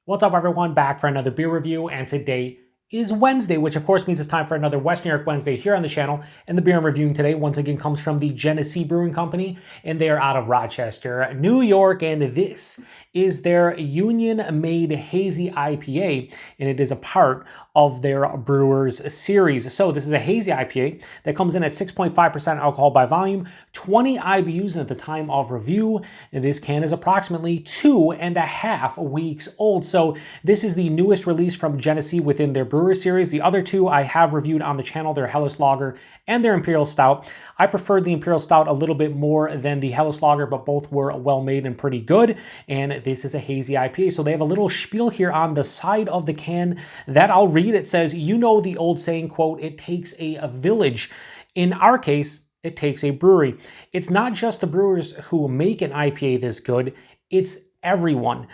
What's up, everyone? Back for another beer review, and today is Wednesday, which of course means it's time for another West New York Wednesday here on the channel. And the beer I'm reviewing today once again comes from the Genesee Brewing Company, and they are out of Rochester, New York, and this is their Union-Made Hazy IPA, and it is a part of their Brewers series. So this is a hazy IPA that comes in at 6.5% alcohol by volume, 20 IBUs at the time of review, and this can is approximately 2.5 weeks old. So this is the newest release from Genesee within their Brewer series. The other two I have reviewed on the channel, their Helles Lager and their Imperial Stout. I preferred the Imperial Stout a little bit more than the Helles Lager, but both were well made and pretty good. And this is a hazy IPA. So they have a little spiel here on the side of the can that I'll read. It says, you know the old saying, quote, it takes a village. In our case, it takes a brewery. It's not just the brewers who make an IPA this good, it's everyone.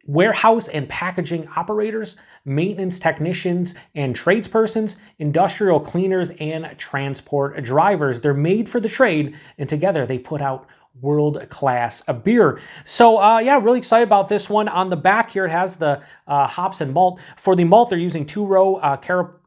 Warehouse and packaging operators, maintenance technicians and tradespersons, industrial cleaners, and transport drivers. They're made for the trade, and together they put out world-class beer. So yeah, really excited about this one. On the back here, it has the hops and malt. For the malt, they're using two-row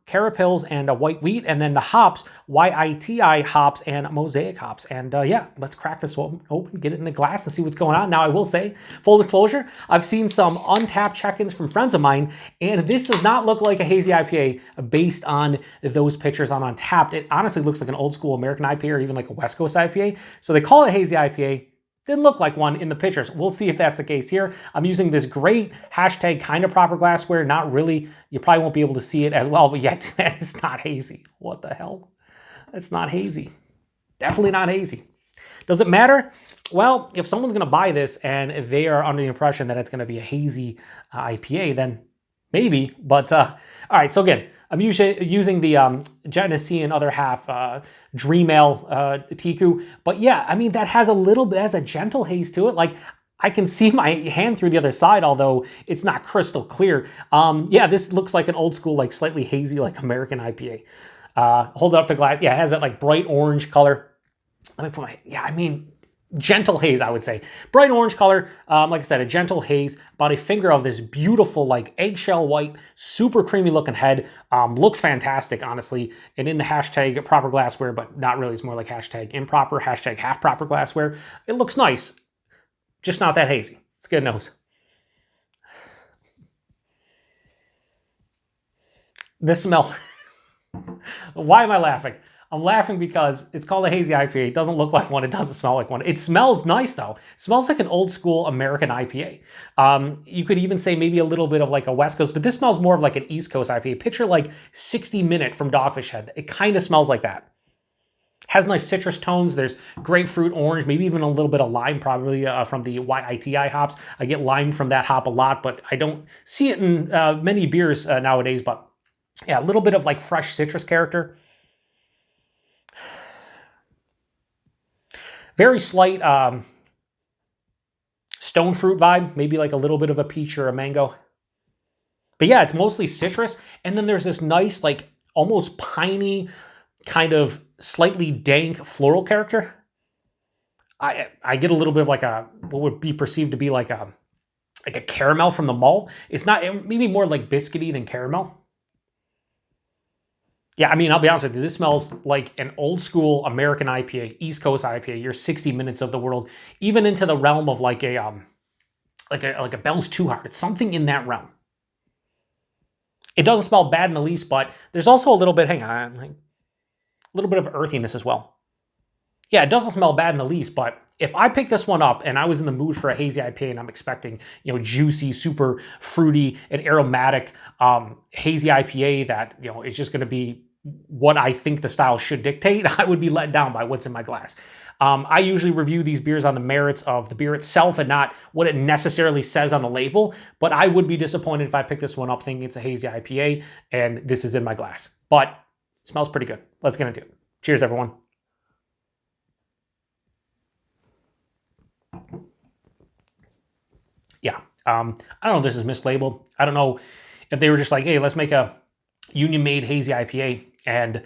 Carapils and white wheat, and then the hops, Wai-iti hops and Mosaic hops. And yeah, let's crack this open, get it in the glass and see what's going on. Now, I will say, full disclosure, I've seen some untapped check-ins from friends of mine, and this does not look like a hazy IPA based on those pictures on Untapped. It honestly looks like an old school American IPA or even like a West Coast IPA. So they call it hazy IPA. Didn't look like one in the pictures. We'll see if that's the case here. I'm using this great hashtag kind of proper glassware. Not really. You probably won't be able to see it as well, but yet it's not hazy. What the hell? It's not hazy. Definitely not hazy. Does it matter? Well, if someone's going to buy this and they are under the impression that it's going to be a hazy IPA, then maybe. But all right, so again, I'm using the Genesee and other half Dream Ale Tiku. But yeah, I mean, that has a little bit, has a gentle haze to it. Like, I can see my hand through the other side, although it's not crystal clear. Yeah, this looks like an old school, like slightly hazy, like American IPA. Hold it up to glass. Yeah, it has that like bright orange color. Let me put my, yeah, I mean, gentle haze, I would say. Bright orange color, like I said, a gentle haze, about a finger of this beautiful, like eggshell white, super creamy looking head. Looks fantastic, honestly. And in the hashtag proper glassware, but not really, it's more like hashtag improper, hashtag half proper glassware. It looks nice, just not that hazy. It's good nose. This smell, why am I laughing? I'm laughing because it's called a hazy IPA. It doesn't look like one. It doesn't smell like one. It smells nice, though. It smells like an old school American IPA. You could even say maybe a little bit of like a West Coast, but this smells more of like an East Coast IPA. Picture like 60 Minute from Dogfish Head. It kind of smells like that. Has nice citrus tones. There's grapefruit, orange, maybe even a little bit of lime, probably from the Wai-iti hops. I get lime from that hop a lot, but I don't see it in many beers nowadays. But yeah, a little bit of like fresh citrus character. Very slight stone fruit vibe, maybe like a little bit of a peach or a mango. But yeah, it's mostly citrus. And then there's this nice, like almost piney, kind of slightly dank floral character. I get a little bit of like a, what would be perceived to be like a caramel from the malt. It's not, maybe more like biscuity than caramel. Yeah, I mean, I'll be honest with you, this smells like an old school American IPA, East Coast IPA, your 60 Minutes of the world, even into the realm of like a Bell's Two Heart. It's something in that realm. It doesn't smell bad in the least, but there's also a little bit, hang on, a little bit of earthiness as well. Yeah, it doesn't smell bad in the least, but if I pick this one up and I was in the mood for a hazy IPA and I'm expecting, you know, juicy, super fruity and aromatic hazy IPA that, you know, it's just going to be what I think the style should dictate, I would be let down by what's in my glass. I usually review these beers on the merits of the beer itself and not what it necessarily says on the label, but I would be disappointed if I pick this one up thinking it's a hazy IPA and this is in my glass. But it smells pretty good. Let's get into it. Cheers, everyone. Yeah, I don't know if this is mislabeled. I don't know if they were just like, hey, let's make a Union-Made Hazy IPA and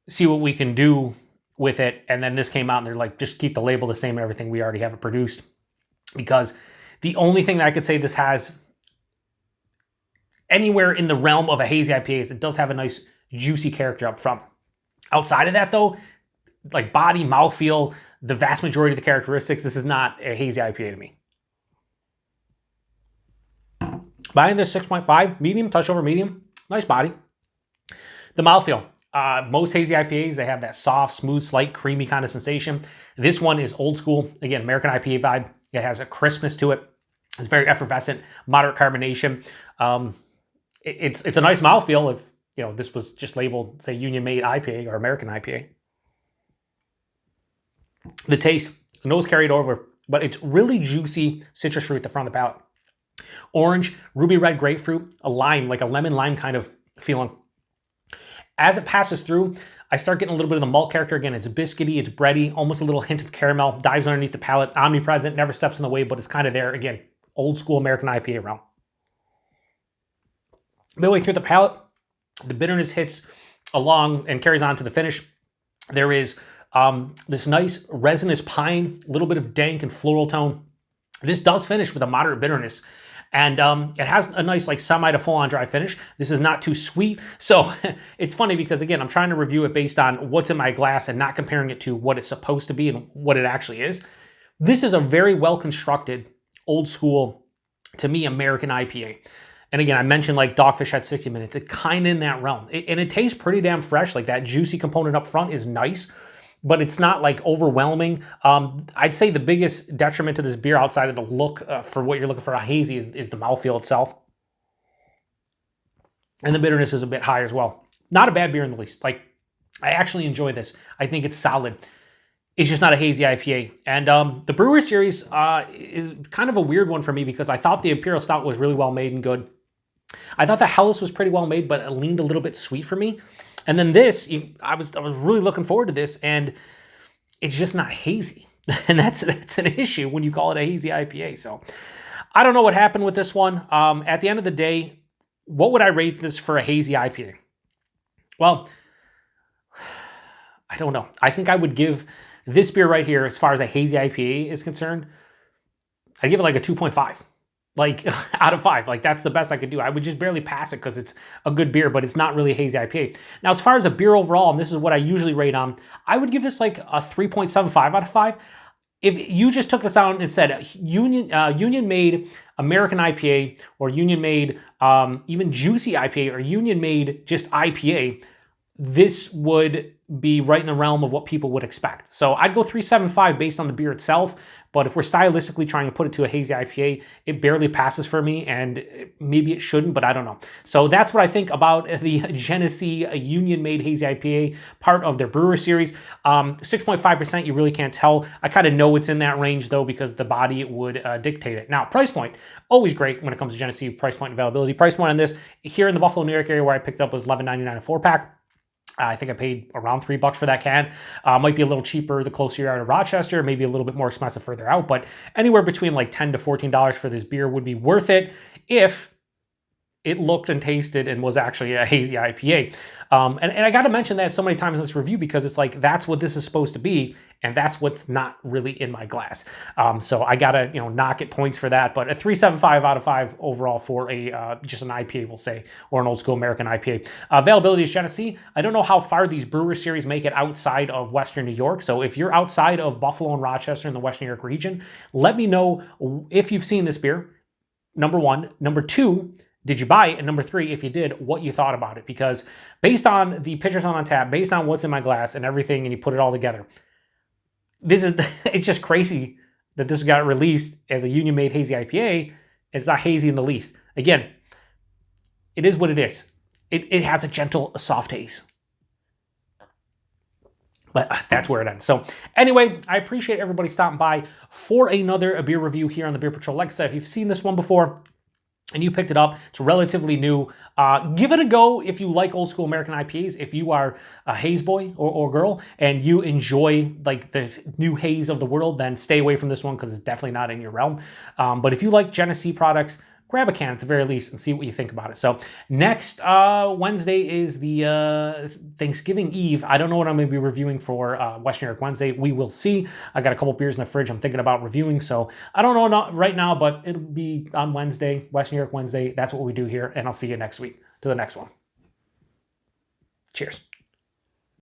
see what we can do with it. And then this came out and they're like, just keep the label the same and everything. We already have it produced. Because the only thing that I could say this has anywhere in the realm of a hazy IPA is it does have a nice juicy character up front. Outside of that though, like body, mouthfeel, the vast majority of the characteristics, this is not a hazy IPA to me. Buying this 6.5, medium, touch over medium, nice body. The mouthfeel, most hazy IPAs, they have that soft, smooth, slight, creamy kind of sensation. This one is old school, again, American IPA vibe. It has a crispness to it. It's very effervescent, moderate carbonation. It's a nice mouthfeel if, you know, this was just labeled, say, Union-Made IPA or American IPA. The taste, nose carried over, but it's really juicy citrus fruit at the front of the palate. Orange, ruby red grapefruit, a lime, like a lemon lime kind of feeling. As it passes through, I start getting a little bit of the malt character. Again, it's biscuity, it's bready, almost a little hint of caramel, dives underneath the palate, omnipresent, never steps in the way, but it's kind of there. Again, old school American IPA realm. Midway through the palate, the bitterness hits along and carries on to the finish. There is this nice resinous pine, a little bit of dank and floral tone. This does finish with a moderate bitterness. And it has a nice like semi to full on dry finish. This is not too sweet. So it's funny because again, I'm trying to review it based on what's in my glass and not comparing it to what it's supposed to be and what it actually is. This is a very well constructed, old school, to me, American IPA. And again, I mentioned like Dogfish at 60 minutes. It's kind of in that realm. And it tastes pretty damn fresh. Like that juicy component up front is nice, but it's not like overwhelming. I'd say the biggest detriment to this beer outside of the look for what you're looking for a hazy is the mouthfeel itself. And the bitterness is a bit high as well. Not a bad beer in the least. Like, I actually enjoy this. I think it's solid. It's just not a hazy IPA. And the Brewer series is kind of a weird one for me because I thought the Imperial Stout was really well made and good. I thought the Helles was pretty well made, but it leaned a little bit sweet for me. And then this, I was really looking forward to this, and it's just not hazy. And that's an issue when you call it a hazy IPA. So I don't know what happened with this one. At the end of the day, what would I rate this for a hazy IPA? Well, I don't know. I think I would give this beer right here, as far as a hazy IPA is concerned, I'd give it like a 2.5. Like out of 5, like that's the best I could do. I would just barely pass it because it's a good beer, but it's not really a hazy IPA. Now, as far as a beer overall, and this is what I usually rate on, I would give this like a 3.75 out of 5. If you just took this out and said Union-Made American IPA or Union-Made even Juicy IPA or Union-Made just IPA, this would be right in the realm of what people would expect. So I'd go 3.75 based on the beer itself, but if we're stylistically trying to put it to a hazy IPA, it barely passes for me, and maybe it shouldn't, but I don't know. So that's what I think about the Genesee Union-Made Hazy IPA, part of their Brewer series. 6.5%, you really can't tell. I kind of know it's in that range though because the body would dictate it. Now, price point, always great when it comes to Genesee price point availability. Price point on this, here in the Buffalo, New York area where I picked up was $11.99 a 4-pack. I think I paid around $3 for that can. Might be a little cheaper the closer you are to Rochester, maybe a little bit more expensive further out, but anywhere between like $10 to $14 for this beer would be worth it if it looked and tasted and was actually a hazy IPA. And I got to mention that so many times in this review because it's like, that's what this is supposed to be, and that's what's not really in my glass. So I got to, knock it points for that, but a 3.75 out of 5 overall for a just an IPA, we'll say, or an old school American IPA. Availability is Genesee. I don't know how far these Brewer series make it outside of Western New York. So if you're outside of Buffalo and Rochester in the Western New York region, let me know if you've seen this beer, number 1. Number 2, did you buy it? And number 3, if you did, what you thought about it. Because based on the pictures on tap, based on what's in my glass and everything, and you put it all together, it's just crazy that this got released as a Union-Made Hazy IPA. It's not hazy in the least. Again, it is what it is. It has a gentle, soft haze. But that's where it ends. So anyway, I appreciate everybody stopping by for another beer review here on the Beer Patrol. Like I said, if you've seen this one before, and you picked it up, it's relatively new. Give it a go if you like old school American IPAs. If you are a haze boy or girl and you enjoy like the new haze of the world, then stay away from this one because it's definitely not in your realm. But if you like Genesee products, grab a can at the very least and see what you think about it. So next Wednesday is the Thanksgiving Eve. I don't know what I'm going to be reviewing for West New York Wednesday. We will see. I got a couple beers in the fridge I'm thinking about reviewing, so I don't know right now, but it'll be on Wednesday, West New York Wednesday. That's what we do here, and I'll see you next week to the next one. Cheers.